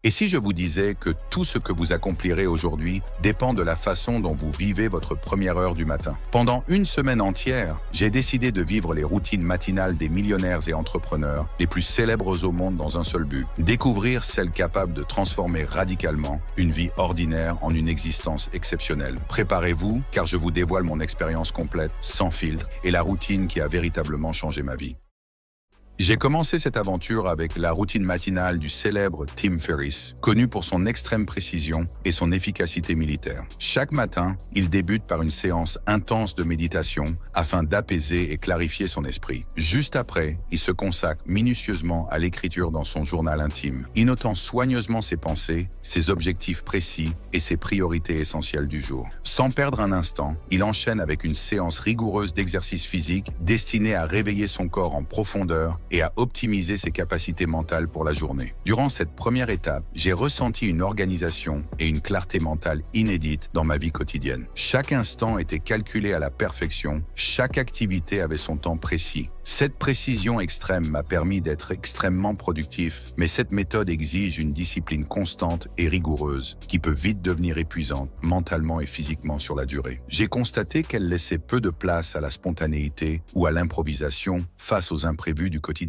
Et si je vous disais que tout ce que vous accomplirez aujourd'hui dépend de la façon dont vous vivez votre première heure du matin? Pendant une semaine entière, j'ai décidé de vivre les routines matinales des millionnaires et entrepreneurs les plus célèbres au monde dans un seul but: découvrir celles capables de transformer radicalement une vie ordinaire en une existence exceptionnelle. Préparez-vous, car je vous dévoile mon expérience complète, sans filtre, et la routine qui a véritablement changé ma vie. J'ai commencé cette aventure avec la routine matinale du célèbre Tim Ferriss, connu pour son extrême précision et son efficacité militaire. Chaque matin, il débute par une séance intense de méditation afin d'apaiser et clarifier son esprit. Juste après, il se consacre minutieusement à l'écriture dans son journal intime, y notant soigneusement ses pensées, ses objectifs précis et ses priorités essentielles du jour. Sans perdre un instant, il enchaîne avec une séance rigoureuse d'exercice physique destinée à réveiller son corps en profondeur et à optimiser ses capacités mentales pour la journée. Durant cette première étape, j'ai ressenti une organisation et une clarté mentale inédite dans ma vie quotidienne. Chaque instant était calculé à la perfection, chaque activité avait son temps précis. Cette précision extrême m'a permis d'être extrêmement productif, mais cette méthode exige une discipline constante et rigoureuse qui peut vite devenir épuisante mentalement et physiquement sur la durée. J'ai constaté qu'elle laissait peu de place à la spontanéité ou à l'improvisation face aux imprévus du quotidien.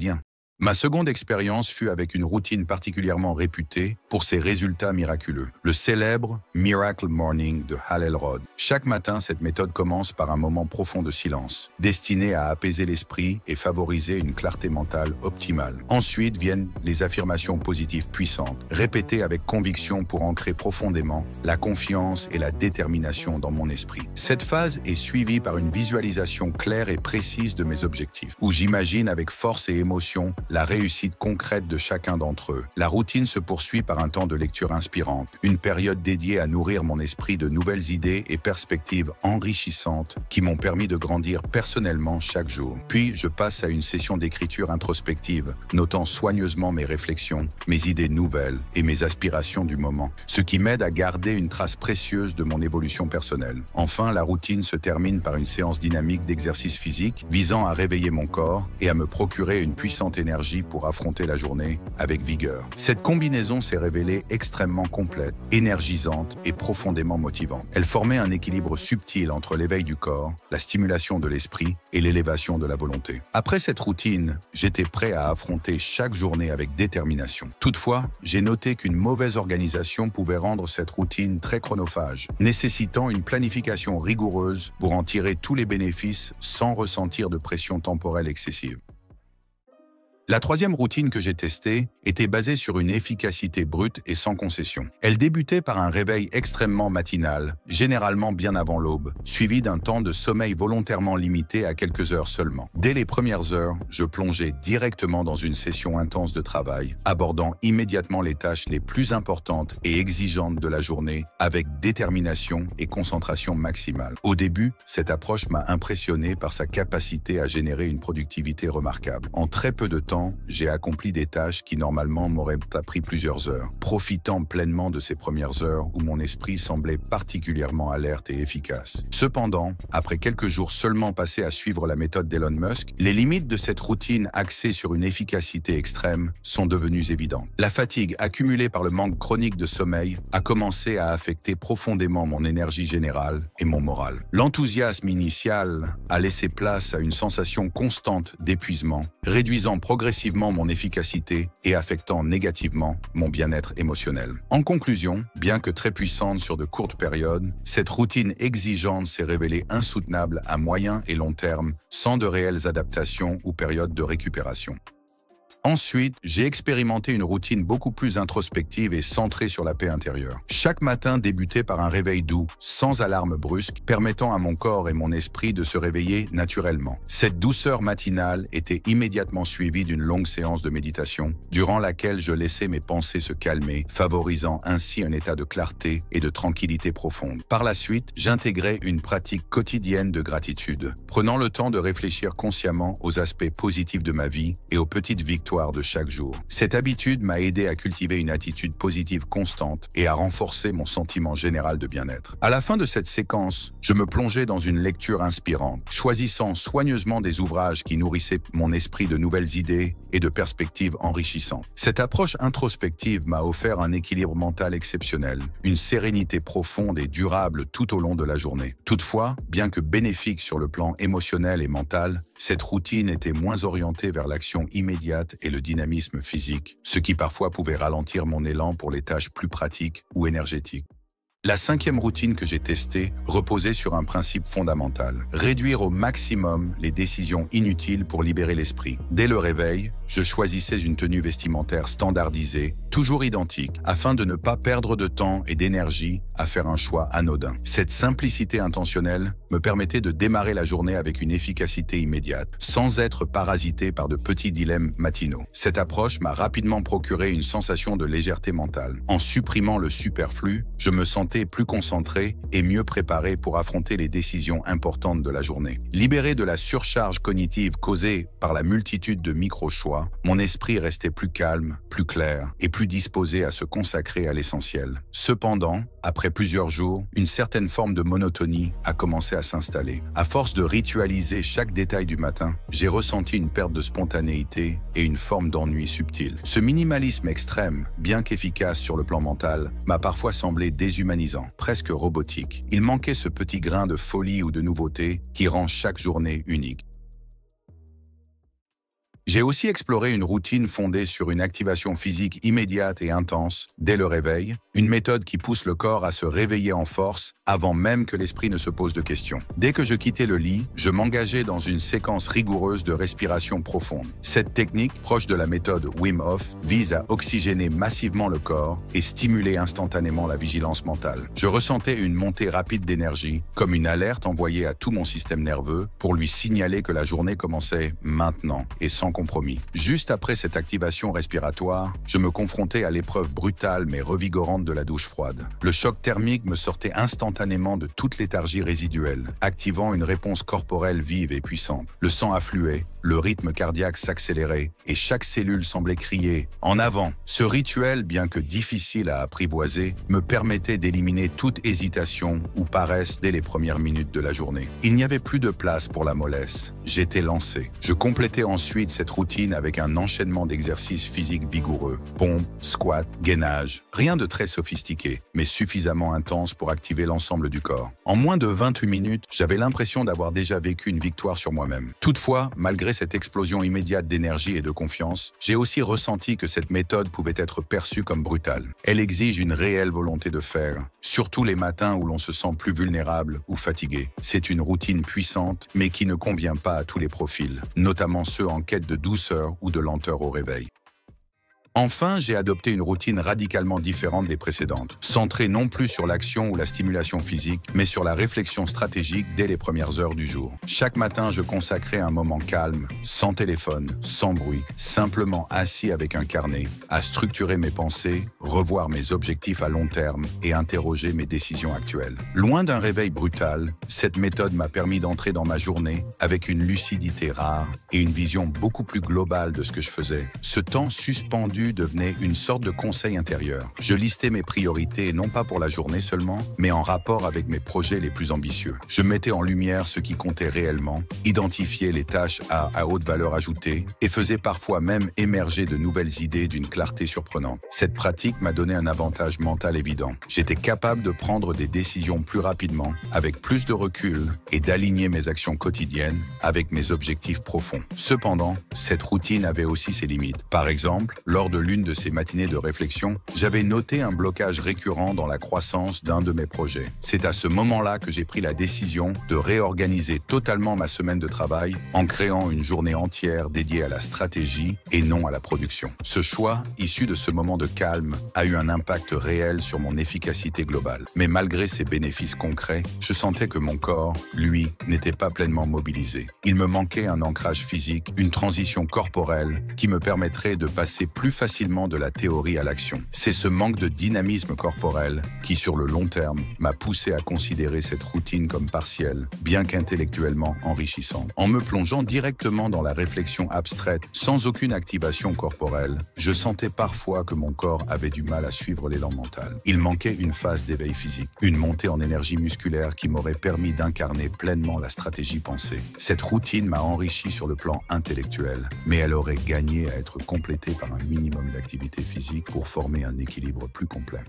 Ma seconde expérience fut avec une routine particulièrement réputée pour ses résultats miraculeux, le célèbre Miracle Morning de Hal Elrod. Chaque matin, cette méthode commence par un moment profond de silence, destiné à apaiser l'esprit et favoriser une clarté mentale optimale. Ensuite viennent les affirmations positives puissantes, répétées avec conviction pour ancrer profondément la confiance et la détermination dans mon esprit. Cette phase est suivie par une visualisation claire et précise de mes objectifs, où j'imagine avec force et émotion la réussite concrète de chacun d'entre eux. La routine se poursuit par un temps de lecture inspirante, une période dédiée à nourrir mon esprit de nouvelles idées et perspectives enrichissantes qui m'ont permis de grandir personnellement chaque jour. Puis, je passe à une session d'écriture introspective, notant soigneusement mes réflexions, mes idées nouvelles et mes aspirations du moment, ce qui m'aide à garder une trace précieuse de mon évolution personnelle. Enfin, la routine se termine par une séance dynamique d'exercice physique visant à réveiller mon corps et à me procurer une puissante énergie pour affronter la journée avec vigueur. Cette combinaison s'est révélée extrêmement complète, énergisante et profondément motivante. Elle formait un équilibre subtil entre l'éveil du corps, la stimulation de l'esprit et l'élévation de la volonté. Après cette routine, j'étais prêt à affronter chaque journée avec détermination. Toutefois, j'ai noté qu'une mauvaise organisation pouvait rendre cette routine très chronophage, nécessitant une planification rigoureuse pour en tirer tous les bénéfices sans ressentir de pression temporelle excessive. La troisième routine que j'ai testée était basée sur une efficacité brute et sans concession. Elle débutait par un réveil extrêmement matinal, généralement bien avant l'aube, suivi d'un temps de sommeil volontairement limité à quelques heures seulement. Dès les premières heures, je plongeais directement dans une session intense de travail, abordant immédiatement les tâches les plus importantes et exigeantes de la journée avec détermination et concentration maximale. Au début, cette approche m'a impressionné par sa capacité à générer une productivité remarquable. En très peu de temps, j'ai accompli des tâches qui normalement m'auraient pris plusieurs heures, profitant pleinement de ces premières heures où mon esprit semblait particulièrement alerte et efficace. Cependant, après quelques jours seulement passés à suivre la méthode d'Elon Musk, les limites de cette routine axée sur une efficacité extrême sont devenues évidentes. La fatigue accumulée par le manque chronique de sommeil a commencé à affecter profondément mon énergie générale et mon moral. L'enthousiasme initial a laissé place à une sensation constante d'épuisement, réduisant progressivement mon efficacité et affectant négativement mon bien-être émotionnel. En conclusion, bien que très puissante sur de courtes périodes, cette routine exigeante s'est révélée insoutenable à moyen et long terme, sans de réelles adaptations ou périodes de récupération. Ensuite, j'ai expérimenté une routine beaucoup plus introspective et centrée sur la paix intérieure. Chaque matin débutait par un réveil doux, sans alarme brusque, permettant à mon corps et mon esprit de se réveiller naturellement. Cette douceur matinale était immédiatement suivie d'une longue séance de méditation, durant laquelle je laissais mes pensées se calmer, favorisant ainsi un état de clarté et de tranquillité profonde. Par la suite, j'intégrais une pratique quotidienne de gratitude, prenant le temps de réfléchir consciemment aux aspects positifs de ma vie et aux petites victoires victoire de chaque jour. Cette habitude m'a aidé à cultiver une attitude positive constante et à renforcer mon sentiment général de bien-être. À la fin de cette séquence, je me plongeais dans une lecture inspirante, choisissant soigneusement des ouvrages qui nourrissaient mon esprit de nouvelles idées et de perspectives enrichissantes. Cette approche introspective m'a offert un équilibre mental exceptionnel, une sérénité profonde et durable tout au long de la journée. Toutefois, bien que bénéfique sur le plan émotionnel et mental, cette routine était moins orientée vers l'action immédiate et le dynamisme physique, ce qui parfois pouvait ralentir mon élan pour les tâches plus pratiques ou énergétiques. La 5e routine que j'ai testée reposait sur un principe fondamental: réduire au maximum les décisions inutiles pour libérer l'esprit. Dès le réveil, je choisissais une tenue vestimentaire standardisée, toujours identique, afin de ne pas perdre de temps et d'énergie à faire un choix anodin. Cette simplicité intentionnelle me permettait de démarrer la journée avec une efficacité immédiate, sans être parasité par de petits dilemmes matinaux. Cette approche m'a rapidement procuré une sensation de légèreté mentale. En supprimant le superflu, je me sentais plus concentré et mieux préparé pour affronter les décisions importantes de la journée. Libéré de la surcharge cognitive causée par la multitude de micro-choix, mon esprit restait plus calme, plus clair et plus disposé à se consacrer à l'essentiel. Cependant, après plusieurs jours, une certaine forme de monotonie a commencé à s'installer. À force de ritualiser chaque détail du matin, j'ai ressenti une perte de spontanéité et une forme d'ennui subtil. Ce minimalisme extrême, bien qu'efficace sur le plan mental, m'a parfois semblé déshumanisant, presque robotique. Il manquait ce petit grain de folie ou de nouveauté qui rend chaque journée unique. J'ai aussi exploré une routine fondée sur une activation physique immédiate et intense dès le réveil, une méthode qui pousse le corps à se réveiller en force avant même que l'esprit ne se pose de questions. Dès que je quittais le lit, je m'engageais dans une séquence rigoureuse de respiration profonde. Cette technique, proche de la méthode Wim Hof, vise à oxygéner massivement le corps et stimuler instantanément la vigilance mentale. Je ressentais une montée rapide d'énergie, comme une alerte envoyée à tout mon système nerveux pour lui signaler que la journée commençait maintenant et sans compromis. Juste après cette activation respiratoire, je me confrontais à l'épreuve brutale mais revigorante de la douche froide. Le choc thermique me sortait instantanément de toute léthargie résiduelle, activant une réponse corporelle vive et puissante. Le sang affluait, le rythme cardiaque s'accélérait et chaque cellule semblait crier « En avant !». Ce rituel, bien que difficile à apprivoiser, me permettait d'éliminer toute hésitation ou paresse dès les premières minutes de la journée. Il n'y avait plus de place pour la mollesse. J'étais lancé. Je complétais ensuite cette routine avec un enchaînement d'exercices physiques vigoureux. Pompes, squats, gainage. Rien de très sophistiqué, mais suffisamment intense pour activer l'ensemble du corps. En moins de 28 minutes, j'avais l'impression d'avoir déjà vécu une victoire sur moi-même. Toutefois, malgré cette explosion immédiate d'énergie et de confiance, j'ai aussi ressenti que cette méthode pouvait être perçue comme brutale. Elle exige une réelle volonté de faire, surtout les matins où l'on se sent plus vulnérable ou fatigué. C'est une routine puissante, mais qui ne convient pas à tous les profils, notamment ceux en quête de douceur ou de lenteur au réveil. Enfin, j'ai adopté une routine radicalement différente des précédentes, centrée non plus sur l'action ou la stimulation physique, mais sur la réflexion stratégique dès les premières heures du jour. Chaque matin, je consacrais un moment calme, sans téléphone, sans bruit, simplement assis avec un carnet, à structurer mes pensées, revoir mes objectifs à long terme et interroger mes décisions actuelles. Loin d'un réveil brutal, cette méthode m'a permis d'entrer dans ma journée avec une lucidité rare et une vision beaucoup plus globale de ce que je faisais. Ce temps suspendu devenait une sorte de conseil intérieur. Je listais mes priorités non pas pour la journée seulement, mais en rapport avec mes projets les plus ambitieux. Je mettais en lumière ce qui comptait réellement, identifiais les tâches à haute valeur ajoutée et faisais parfois même émerger de nouvelles idées d'une clarté surprenante. Cette pratique m'a donné un avantage mental évident. J'étais capable de prendre des décisions plus rapidement, avec plus de recul et d'aligner mes actions quotidiennes avec mes objectifs profonds. Cependant, cette routine avait aussi ses limites. Par exemple, lors de l'une de ces matinées de réflexion, j'avais noté un blocage récurrent dans la croissance d'un de mes projets. C'est à ce moment-là que j'ai pris la décision de réorganiser totalement ma semaine de travail en créant une journée entière dédiée à la stratégie et non à la production. Ce choix, issu de ce moment de calme, a eu un impact réel sur mon efficacité globale. Mais malgré ces bénéfices concrets, je sentais que mon corps, lui, n'était pas pleinement mobilisé. Il me manquait un ancrage physique, une transition corporelle qui me permettrait de passer plus facilement de la théorie à l'action. C'est ce manque de dynamisme corporel qui, sur le long terme, m'a poussé à considérer cette routine comme partielle, bien qu'intellectuellement enrichissante. En me plongeant directement dans la réflexion abstraite, sans aucune activation corporelle, je sentais parfois que mon corps avait du mal à suivre l'élan mental. Il manquait une phase d'éveil physique, une montée en énergie musculaire qui m'aurait permis d'incarner pleinement la stratégie pensée. Cette routine m'a enrichi sur le plan intellectuel, mais elle aurait gagné à être complétée par un minimum d'activité physique pour former un équilibre plus complet.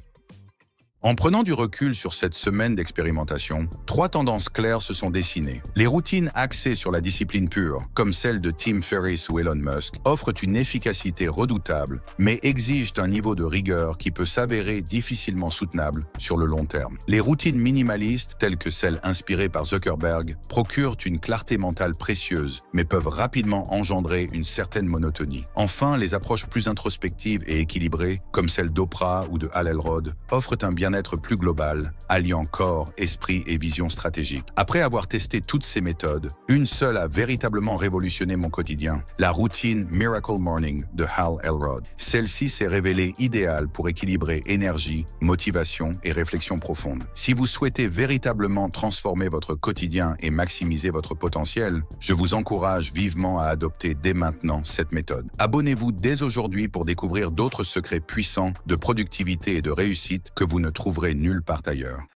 En prenant du recul sur cette semaine d'expérimentation, 3 tendances claires se sont dessinées. Les routines axées sur la discipline pure, comme celle de Tim Ferriss ou Elon Musk, offrent une efficacité redoutable, mais exigent un niveau de rigueur qui peut s'avérer difficilement soutenable sur le long terme. Les routines minimalistes, telles que celles inspirées par Zuckerberg, procurent une clarté mentale précieuse, mais peuvent rapidement engendrer une certaine monotonie. Enfin, les approches plus introspectives et équilibrées, comme celles d'Oprah ou de Hal Elrod, offrent un bien-être plus global, alliant corps, esprit et vision stratégique. Après avoir testé toutes ces méthodes, une seule a véritablement révolutionné mon quotidien, la routine Miracle Morning de Hal Elrod. Celle-ci s'est révélée idéale pour équilibrer énergie, motivation et réflexion profonde. Si vous souhaitez véritablement transformer votre quotidien et maximiser votre potentiel, je vous encourage vivement à adopter dès maintenant cette méthode. Abonnez-vous dès aujourd'hui pour découvrir d'autres secrets puissants de productivité et de réussite que vous ne trouverez nulle part ailleurs.